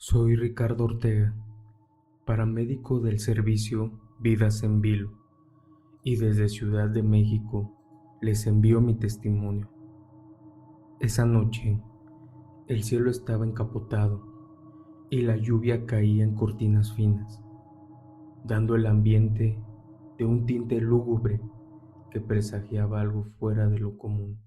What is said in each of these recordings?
Soy Ricardo Ortega, paramédico del servicio Vidas en Vilo, y desde Ciudad de México les envío mi testimonio. Esa noche, el cielo estaba encapotado y la lluvia caía en cortinas finas, dando el ambiente de un tinte lúgubre que presagiaba algo fuera de lo común.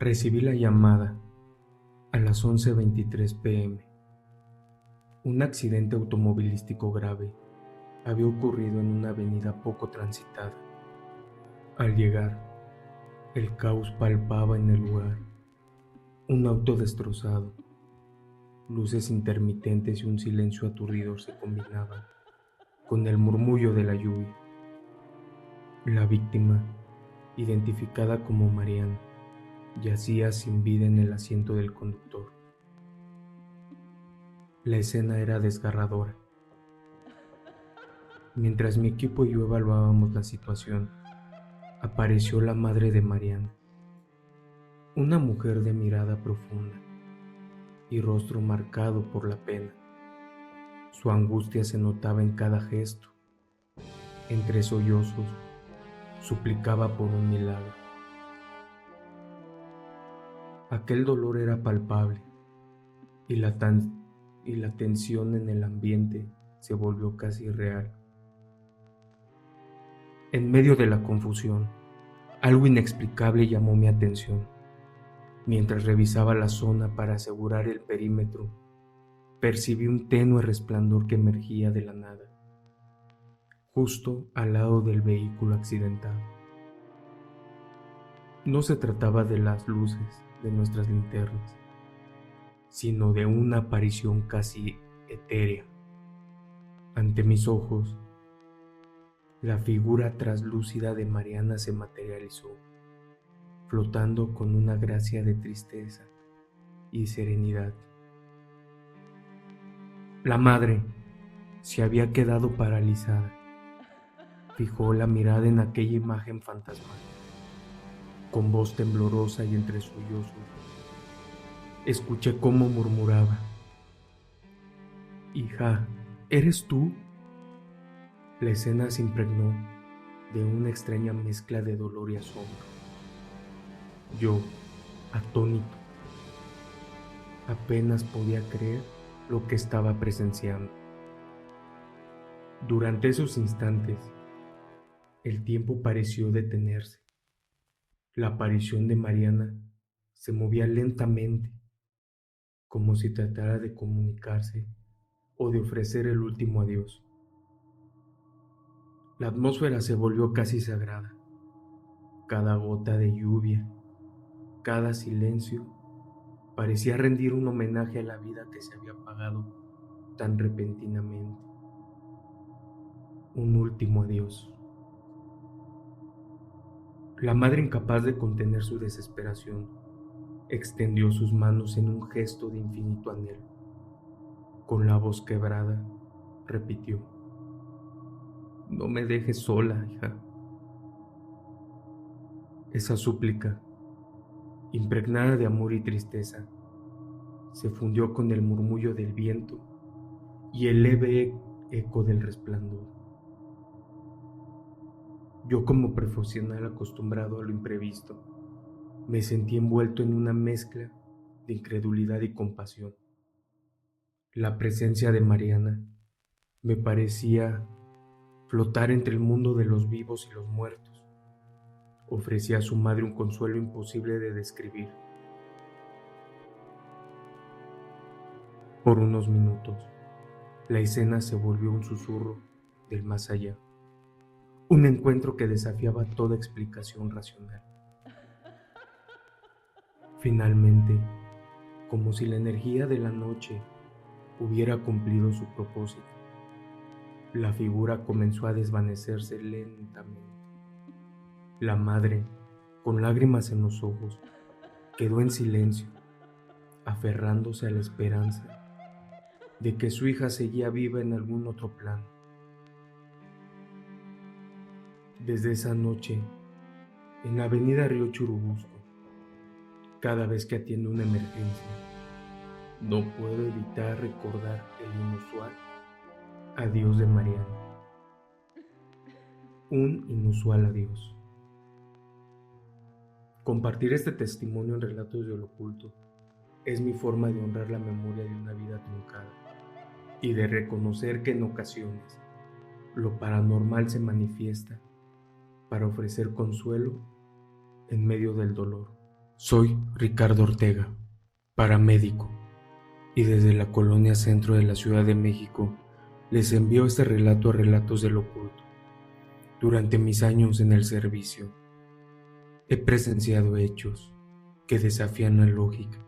Recibí la llamada a las 11:23 p.m. Un accidente automovilístico grave había ocurrido en una avenida poco transitada. Al llegar, el caos palpaba en el lugar. Un auto destrozado, luces intermitentes y un silencio aturdido se combinaban con el murmullo de la lluvia. La víctima, identificada como Mariana, yacía sin vida en el asiento del conductor. La escena era desgarradora. Mientras mi equipo y yo evaluábamos la situación, apareció la madre de Mariana, una mujer de mirada profunda y rostro marcado por la pena. Su angustia se notaba en cada gesto. Entre sollozos, suplicaba por un milagro. Aquel dolor era palpable y la tensión en el ambiente se volvió casi real. En medio de la confusión, algo inexplicable llamó mi atención. Mientras revisaba la zona para asegurar el perímetro, percibí un tenue resplandor que emergía de la nada, justo al lado del vehículo accidentado. No se trataba de las luces de nuestras linternas, sino de una aparición casi etérea. Ante mis ojos, la figura traslúcida de Mariana se materializó, flotando con una gracia de tristeza y serenidad. La madre se había quedado paralizada. Fijó la mirada en aquella imagen fantasmal. Con voz temblorosa y entre sollozos, escuché cómo murmuraba: «Hija, ¿eres tú?». La escena se impregnó de una extraña mezcla de dolor y asombro. Yo, atónito, apenas podía creer lo que estaba presenciando. Durante esos instantes, el tiempo pareció detenerse. La aparición de Mariana se movía lentamente, como si tratara de comunicarse o de ofrecer el último adiós. La atmósfera se volvió casi sagrada. Cada gota de lluvia, cada silencio, parecía rendir un homenaje a la vida que se había apagado tan repentinamente. Un último adiós. La madre, incapaz de contener su desesperación, extendió sus manos en un gesto de infinito anhelo. Con la voz quebrada, repitió: «No me dejes sola, hija». Esa súplica, impregnada de amor y tristeza, se fundió con el murmullo del viento y el leve eco del resplandor. Yo, como profesional acostumbrado a lo imprevisto, me sentí envuelto en una mezcla de incredulidad y compasión. La presencia de Mariana me parecía flotar entre el mundo de los vivos y los muertos. Ofrecía a su madre un consuelo imposible de describir. Por unos minutos, la escena se volvió un susurro del más allá, un encuentro que desafiaba toda explicación racional. Finalmente, como si la energía de la noche hubiera cumplido su propósito. La figura comenzó a desvanecerse lentamente. La madre, con lágrimas en los ojos, quedó en silencio, aferrándose a la esperanza de que su hija seguía viva en algún otro plano. Desde esa noche, en la avenida Río Churubusco, cada vez que atiendo una emergencia, no puedo evitar recordar el inusual adiós de Mariana. Un inusual adiós. Compartir este testimonio en Relatos del Oculto es mi forma de honrar la memoria de una vida truncada y de reconocer que en ocasiones lo paranormal se manifiesta para ofrecer consuelo en medio del dolor. Soy Ricardo Ortega, paramédico, y desde la colonia centro de la Ciudad de México les envío este relato a Relatos del Oculto. Durante mis años en el servicio, he presenciado hechos que desafían la lógica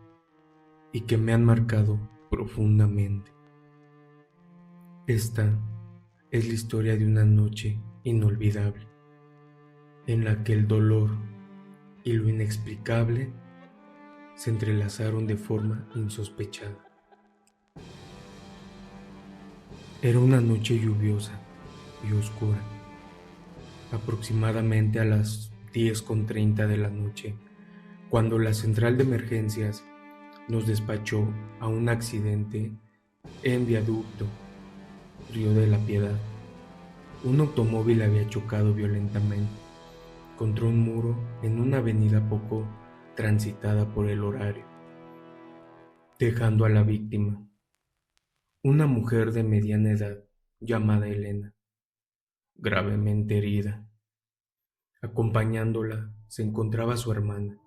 y que me han marcado profundamente. Esta es la historia de una noche inolvidable, en la que el dolor y lo inexplicable se entrelazaron de forma insospechada. Era una noche lluviosa y oscura, aproximadamente a las 10:30 de la noche, cuando la central de emergencias nos despachó a un accidente en Viaducto Río de la Piedad. Un automóvil había chocado violentamente contra un muro en una avenida poco transitada por el horario, dejando a la víctima, una mujer de mediana edad llamada Elena, gravemente herida. Acompañándola se encontraba su hermana,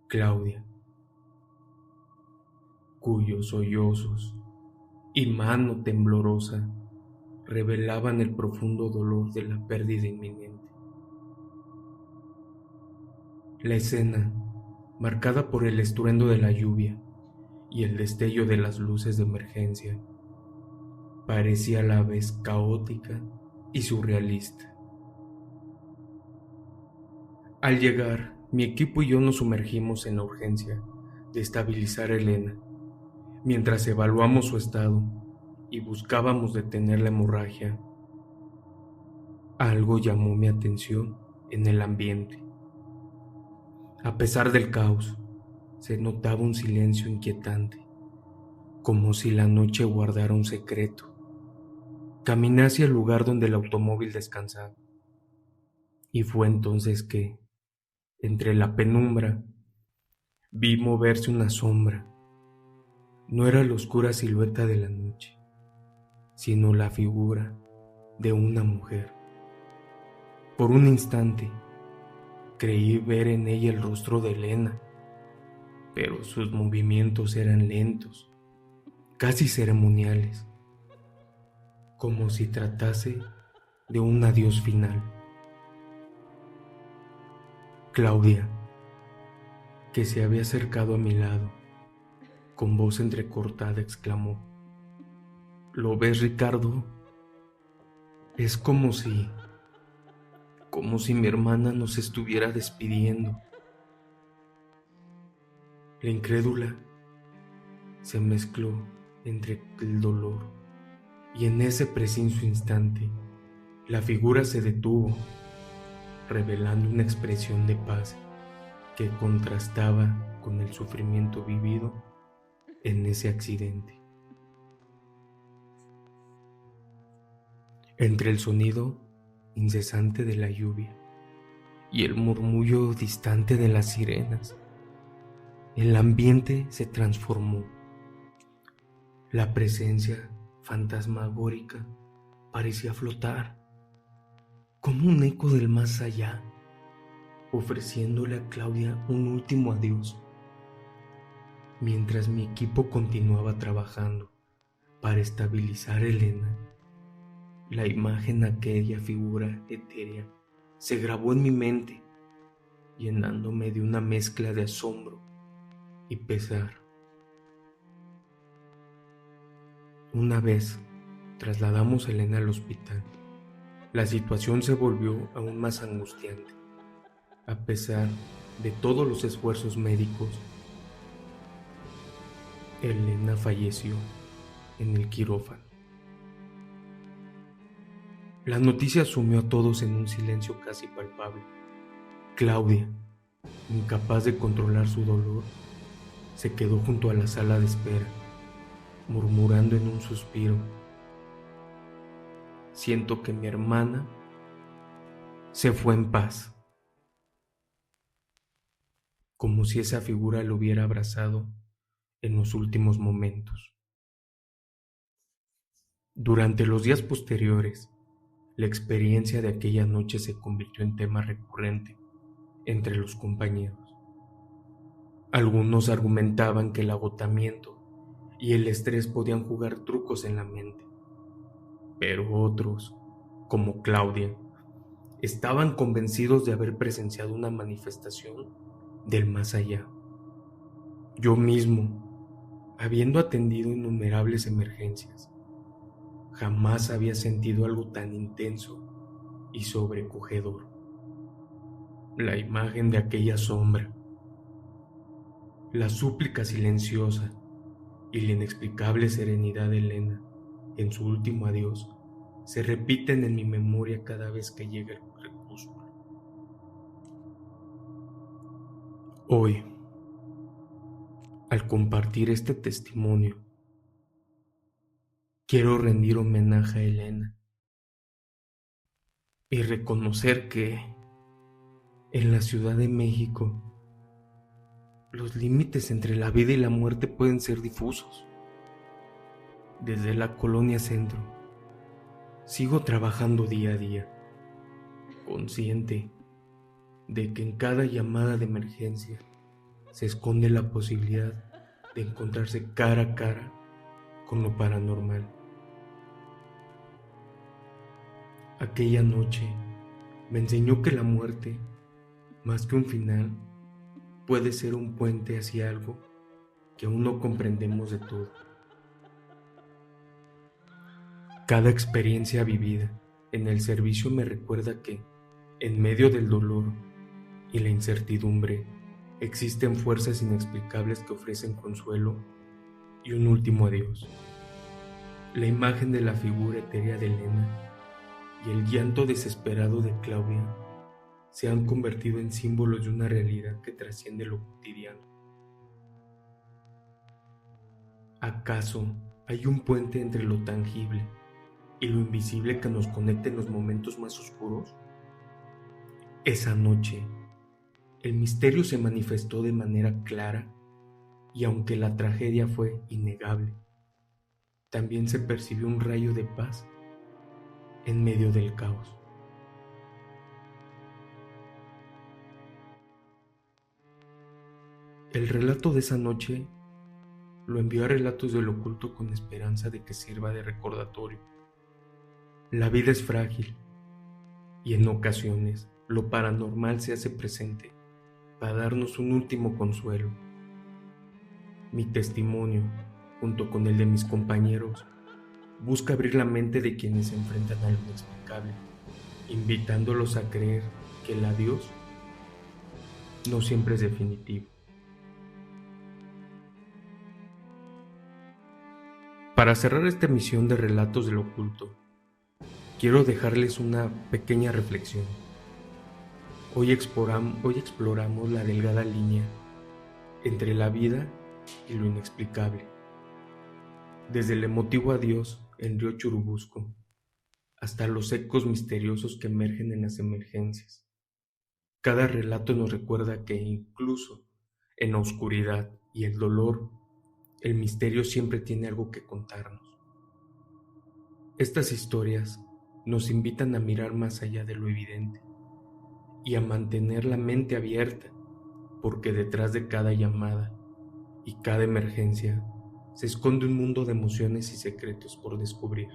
Claudia, cuyos sollozos y mano temblorosa revelaban el profundo dolor de la pérdida inminente. La escena, marcada por el estruendo de la lluvia y el destello de las luces de emergencia, parecía a la vez caótica y surrealista. Al llegar, mi equipo y yo nos sumergimos en la urgencia de estabilizar a Elena, mientras evaluamos su estado y buscábamos detener la hemorragia. Algo llamó mi atención en el ambiente. A pesar del caos, se notaba un silencio inquietante, como si la noche guardara un secreto. Caminé hacia el lugar donde el automóvil descansaba, y fue entonces que, entre la penumbra, vi moverse una sombra. No era la oscura silueta de la noche, sino la figura de una mujer. Por un instante, creí ver en ella el rostro de Elena, pero sus movimientos eran lentos, casi ceremoniales, como si tratase de un adiós final. Claudia, que se había acercado a mi lado, con voz entrecortada exclamó: ¿Lo ves, Ricardo? Es como si mi hermana nos estuviera despidiendo. La incrédula se mezcló entre el dolor, y en ese preciso instante la figura se detuvo, revelando una expresión de paz que contrastaba con el sufrimiento vivido en ese accidente. Entre el sonido incesante de la lluvia y el murmullo distante de las sirenas, el ambiente se transformó. La presencia fantasmagórica parecía flotar, como un eco del más allá, ofreciéndole a Claudia un último adiós. Mientras mi equipo continuaba trabajando para estabilizar a Elena, la imagen de aquella figura etérea se grabó en mi mente, llenándome de una mezcla de asombro y pesar. Una vez trasladamos a Elena al hospital, la situación se volvió aún más angustiante. A pesar de todos los esfuerzos médicos, Elena falleció en el quirófano. La noticia sumió a todos en un silencio casi palpable. Claudia, incapaz de controlar su dolor, se quedó junto a la sala de espera, murmurando en un suspiro: siento que mi hermana se fue en paz, como si esa figura lo hubiera abrazado en los últimos momentos. Durante los días posteriores, la experiencia de aquella noche se convirtió en tema recurrente entre los compañeros. Algunos argumentaban que el agotamiento y el estrés podían jugar trucos en la mente, pero otros, como Claudia, estaban convencidos de haber presenciado una manifestación del más allá. Yo mismo, habiendo atendido innumerables emergencias, jamás había sentido algo tan intenso y sobrecogedor. La imagen de aquella sombra, la súplica silenciosa y la inexplicable serenidad de Elena en su último adiós se repiten en mi memoria cada vez que llega el crepúsculo. Hoy, al compartir este testimonio, quiero rendir homenaje a Elena y reconocer que en la Ciudad de México los límites entre la vida y la muerte pueden ser difusos. Desde la Colonia Centro, sigo trabajando día a día, consciente de que en cada llamada de emergencia se esconde la posibilidad de encontrarse cara a cara con lo paranormal. Aquella noche me enseñó que la muerte, más que un final, puede ser un puente hacia algo que aún no comprendemos de todo. Cada experiencia vivida en el servicio me recuerda que, en medio del dolor y la incertidumbre, existen fuerzas inexplicables que ofrecen consuelo y un último adiós. La imagen de la figura etérea de Elena y el llanto desesperado de Claudia se han convertido en símbolos de una realidad que trasciende lo cotidiano. ¿Acaso hay un puente entre lo tangible y lo invisible que nos conecta en los momentos más oscuros? Esa noche, el misterio se manifestó de manera clara y aunque la tragedia fue innegable, también se percibió un rayo de paz en medio del caos. El relato de esa noche lo envió a Relatos del Oculto con esperanza de que sirva de recordatorio. La vida es frágil y en ocasiones lo paranormal se hace presente para darnos un último consuelo. Mi testimonio, junto con el de mis compañeros, busca abrir la mente de quienes se enfrentan a lo inexplicable, invitándolos a creer que el adiós no siempre es definitivo. Para cerrar esta emisión de Relatos del Oculto, quiero dejarles una pequeña reflexión. Hoy exploramos la delgada línea entre la vida y lo inexplicable. Desde el emotivo adiós en Río Churubusco hasta los ecos misteriosos que emergen en las emergencias. Cada relato nos recuerda que incluso en la oscuridad y el dolor, el misterio siempre tiene algo que contarnos. Estas historias nos invitan a mirar más allá de lo evidente y a mantener la mente abierta, porque detrás de cada llamada y cada emergencia se esconde un mundo de emociones y secretos por descubrir.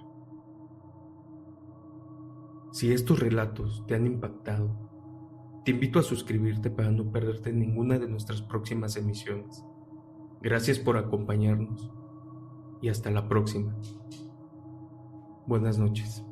Si estos relatos te han impactado, te invito a suscribirte para no perderte ninguna de nuestras próximas emisiones. Gracias por acompañarnos. y hasta la próxima. Buenas noches.